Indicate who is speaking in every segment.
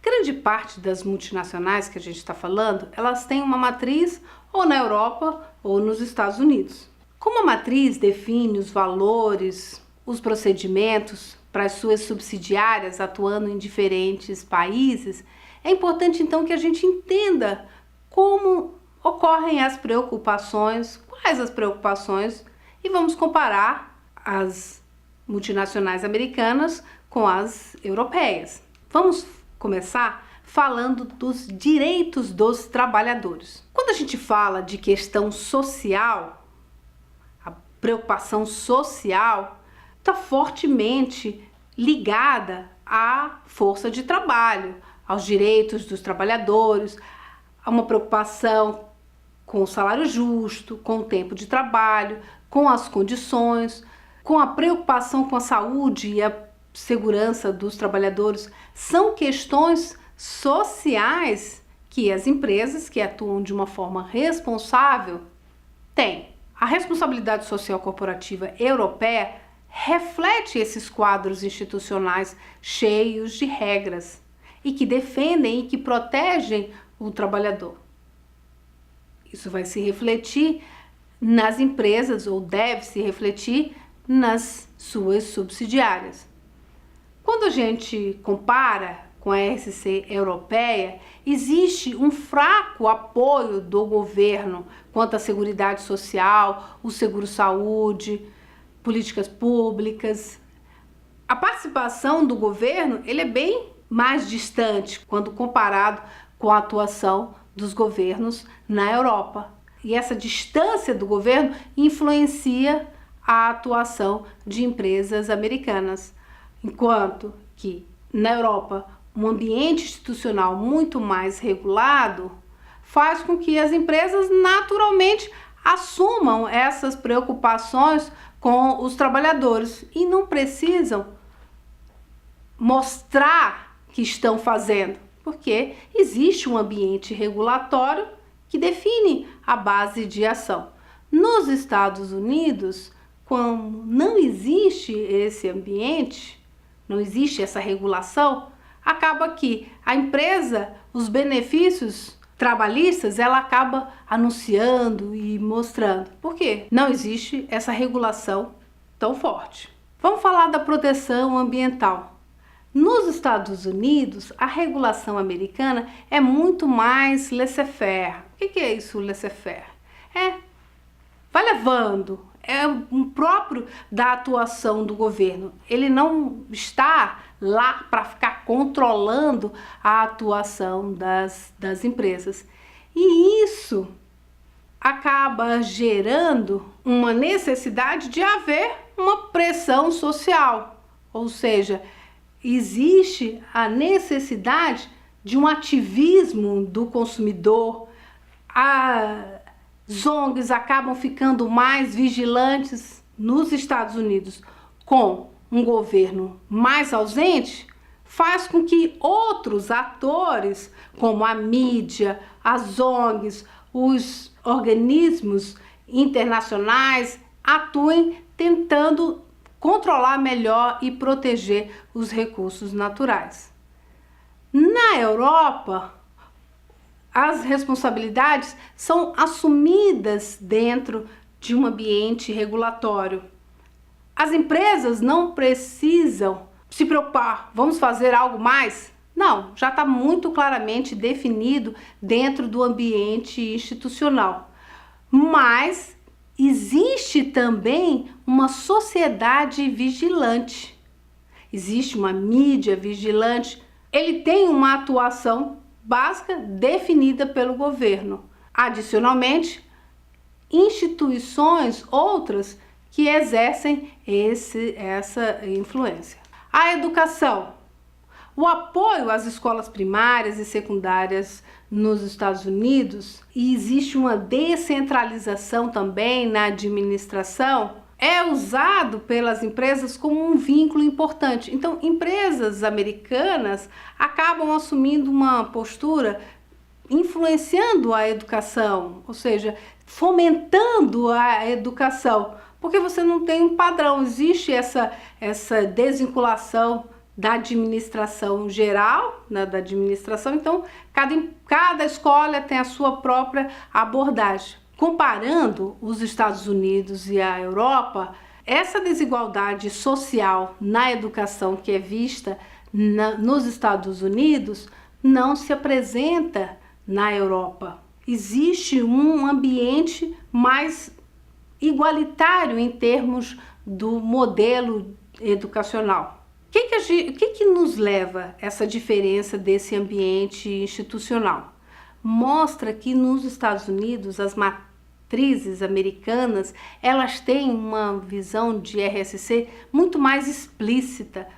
Speaker 1: Grande parte das multinacionais que a gente está falando, elas têm uma matriz ou na Europa ou nos Estados Unidos. Como a matriz define os valores, os procedimentos para as suas subsidiárias atuando em diferentes países, é importante então que a gente entenda como ocorrem as preocupações, quais as preocupações, e vamos comparar as multinacionais americanas com as europeias. Vamos começar falando dos direitos dos trabalhadores. Quando a gente fala de questão social, a preocupação social está fortemente ligada à força de trabalho, aos direitos dos trabalhadores, a uma preocupação com o salário justo, com o tempo de trabalho, com as condições, com a preocupação com a saúde e a segurança dos trabalhadores. São questões sociais que as empresas que atuam de uma forma responsável têm. A responsabilidade social corporativa europeia reflete esses quadros institucionais cheios de regras e que defendem e que protegem o trabalhador. Isso vai se refletir nas empresas, ou deve se refletir nas suas subsidiárias. Quando a gente compara com a RCC europeia, existe um fraco apoio do governo quanto à seguridade social, o seguro-saúde, políticas públicas. A participação do governo ele é bem mais distante quando comparado com a atuação dos governos na Europa. E essa distância do governo influencia a atuação de empresas americanas, enquanto que na Europa um ambiente institucional muito mais regulado faz com que as empresas naturalmente assumam essas preocupações com os trabalhadores e não precisam mostrar que estão fazendo, porque existe um ambiente regulatório que define a base de ação. Nos Estados Unidos, quando não existe esse ambiente, não existe essa regulação, acaba que a empresa, os benefícios trabalhistas, ela acaba anunciando e mostrando. Por quê? Não existe essa regulação tão forte. Vamos falar da proteção ambiental. Nos Estados Unidos, a regulação americana é muito mais laissez-faire. O que é isso, laissez-faire? Vai levando, é um próprio da atuação do governo. Ele não está lá para ficar controlando a atuação das empresas. E isso acaba gerando uma necessidade de haver uma pressão social, ou seja, existe a necessidade de um ativismo do consumidor. As ONGs acabam ficando mais vigilantes nos Estados Unidos com um governo mais ausente, faz com que outros atores, como a mídia, as ONGs, os organismos internacionais, atuem tentando controlar melhor e proteger os recursos naturais. Na Europa, as responsabilidades são assumidas dentro de um ambiente regulatório. As empresas não precisam se preocupar, vamos fazer algo mais? Não, já está muito claramente definido dentro do ambiente institucional. Mas existe também uma sociedade vigilante, existe uma mídia vigilante, ele tem uma atuação básica definida pelo governo. Adicionalmente, instituições outras que exercem essa influência. A educação. O apoio às escolas primárias e secundárias nos Estados Unidos, e existe uma descentralização também na administração, é usado pelas empresas como um vínculo importante. Então, empresas americanas acabam assumindo uma postura influenciando a educação, ou seja, fomentando a educação, Porque você não tem um padrão, existe essa desvinculação da administração geral, né, da administração, então cada escola tem a sua própria abordagem. Comparando os Estados Unidos e a Europa, essa desigualdade social na educação que é vista nos Estados Unidos não se apresenta na Europa. Existe um ambiente mais igualitário em termos do modelo educacional. O que nos leva a essa diferença desse ambiente institucional? Mostra que nos Estados Unidos as matrizes americanas elas têm uma visão de RSC muito mais explícita.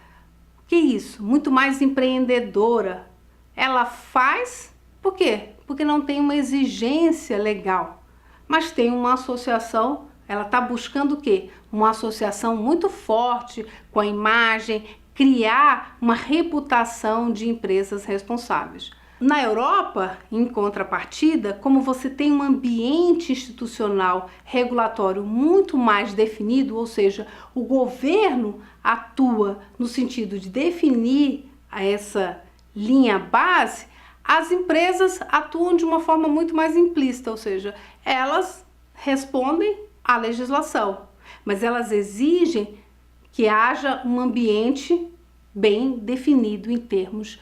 Speaker 1: Que isso? Muito mais empreendedora. Ela faz, por quê? Porque não tem uma exigência legal, mas tem uma associação, ela está buscando o quê? Uma associação muito forte com a imagem, criar uma reputação de empresas responsáveis. Na Europa, em contrapartida, como você tem um ambiente institucional regulatório muito mais definido, ou seja, o governo atua no sentido de definir essa linha base, as empresas atuam de uma forma muito mais implícita, ou seja, elas respondem à legislação, mas elas exigem que haja um ambiente bem definido em termos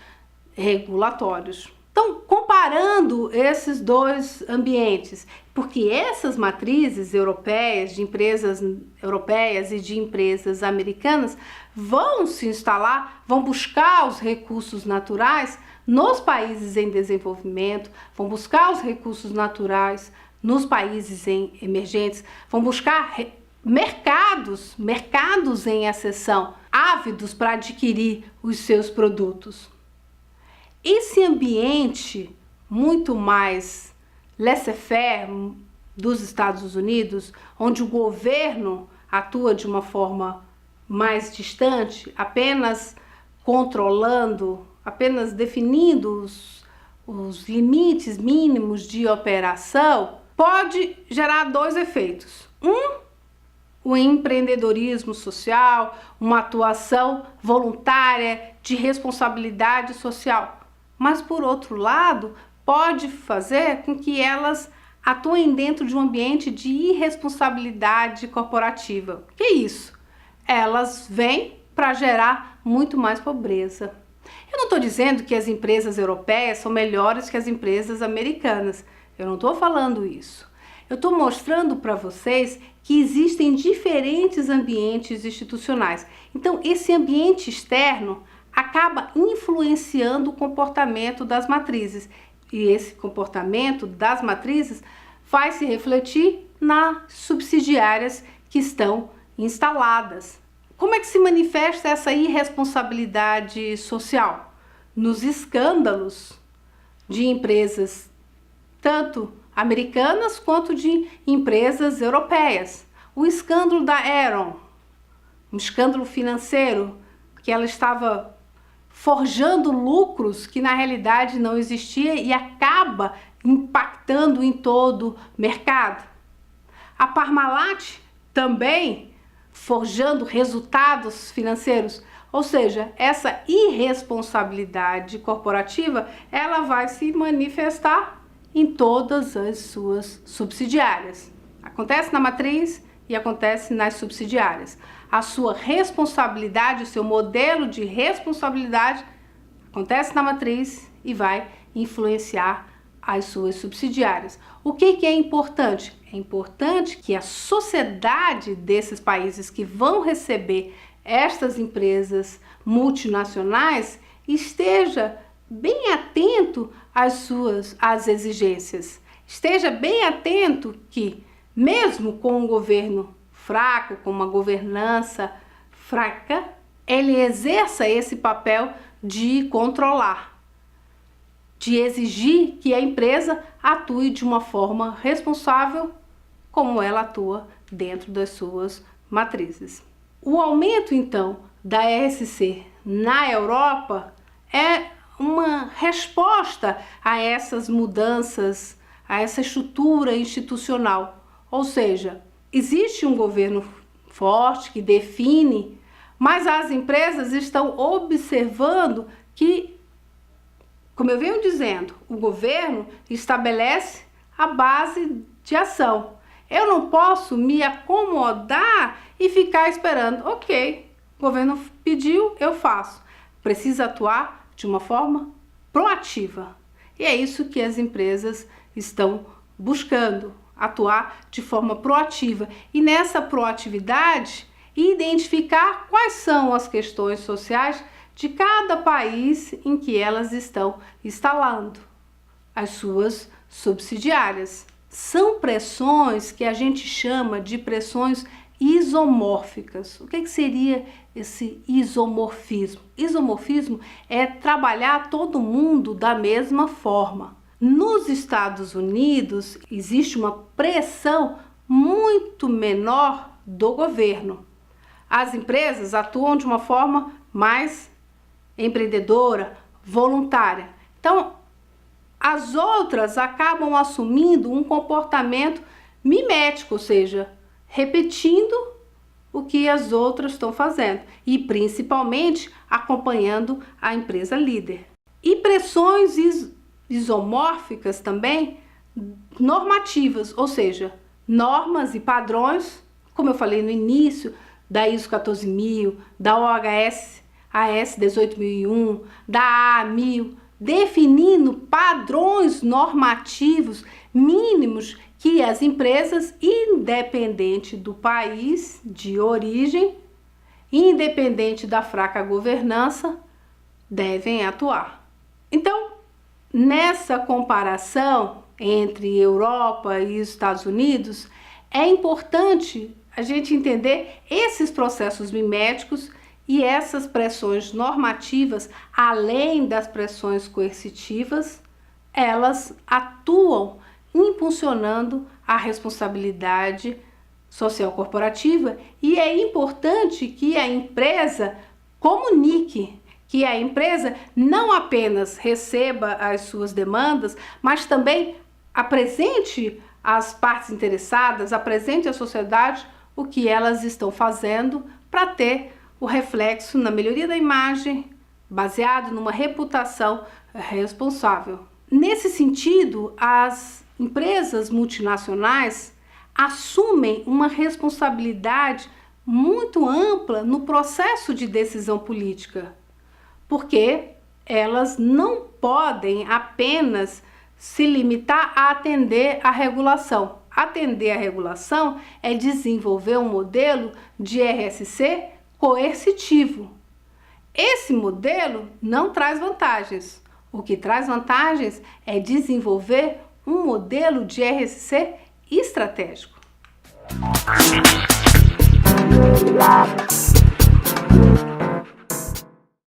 Speaker 1: regulatórios. Então, comparando esses dois ambientes, porque essas matrizes europeias, de empresas europeias e de empresas americanas, vão se instalar, vão buscar os recursos naturais nos países em desenvolvimento, vão buscar os recursos naturais nos países emergentes, vão buscar mercados em ascensão, ávidos para adquirir os seus produtos. Esse ambiente muito mais laissez-faire dos Estados Unidos, onde o governo atua de uma forma mais distante, apenas controlando, apenas definindo os limites mínimos de operação, pode gerar dois efeitos. O empreendedorismo social, uma atuação voluntária de responsabilidade social. Mas, por outro lado, pode fazer com que elas atuem dentro de um ambiente de irresponsabilidade corporativa. Que é isso? Elas vêm para gerar muito mais pobreza. Eu não estou dizendo que as empresas europeias são melhores que as empresas americanas. Eu não estou falando isso. Eu estou mostrando para vocês que existem diferentes ambientes institucionais. Então, esse ambiente externo acaba influenciando o comportamento das matrizes. E esse comportamento das matrizes vai se refletir nas subsidiárias que estão instaladas. Como é que se manifesta essa irresponsabilidade social? Nos escândalos de empresas, tanto americanas quanto de empresas europeias. O escândalo da Enron, um escândalo financeiro, que ela estava forjando lucros que na realidade não existia e acaba impactando em todo o mercado. A Parmalat também forjando resultados financeiros, ou seja, essa irresponsabilidade corporativa, ela vai se manifestar em todas as suas subsidiárias. Acontece na matriz e acontece nas subsidiárias. A sua responsabilidade, o seu modelo de responsabilidade acontece na matriz e vai influenciar as suas subsidiárias. O que é importante? É importante que a sociedade desses países que vão receber estas empresas multinacionais esteja bem atento às exigências. Esteja bem atento que, mesmo com um governo fraco, com uma governança fraca, ele exerça esse papel de controlar, de exigir que a empresa atue de uma forma responsável, como ela atua dentro das suas matrizes. O aumento, então, da RSC na Europa é uma resposta a essas mudanças, a essa estrutura institucional. Ou seja, existe um governo forte que define, mas as empresas estão observando que, como eu venho dizendo, o governo estabelece a base de ação. Eu não posso me acomodar e ficar esperando. Ok, o governo pediu, eu faço. Precisa atuar de uma forma proativa. E é isso que as empresas estão buscando, atuar de forma proativa. E nessa proatividade, identificar quais são as questões sociais de cada país em que elas estão instalando as suas subsidiárias. São pressões que a gente chama de pressões isomórficas. O que seria esse isomorfismo? Isomorfismo é trabalhar todo mundo da mesma forma. Nos Estados Unidos existe uma pressão muito menor do governo. As empresas atuam de uma forma mais empreendedora, voluntária. Então, as outras acabam assumindo um comportamento mimético, ou seja, repetindo o que as outras estão fazendo e principalmente acompanhando a empresa líder. E pressões isomórficas também normativas, ou seja, normas e padrões, como eu falei no início, da ISO 14000, da OHS, AS 18001, da A1000, definindo padrões normativos mínimos que as empresas, independente do país de origem, independente da fraca governança, devem atuar. Então, nessa comparação entre Europa e Estados Unidos, é importante a gente entender esses processos miméticos e essas pressões normativas, além das pressões coercitivas, elas atuam impulsionando a responsabilidade social corporativa, e é importante que a empresa comunique, que a empresa não apenas receba as suas demandas, mas também apresente às partes interessadas, apresente à sociedade o que elas estão fazendo para ter o reflexo na melhoria da imagem, baseado numa reputação responsável. Nesse sentido, as empresas multinacionais assumem uma responsabilidade muito ampla no processo de decisão política, porque elas não podem apenas se limitar a atender à regulação. Atender à regulação é desenvolver um modelo de RSC coercitivo. Esse modelo não traz vantagens. O que traz vantagens é desenvolver um modelo de RSC estratégico.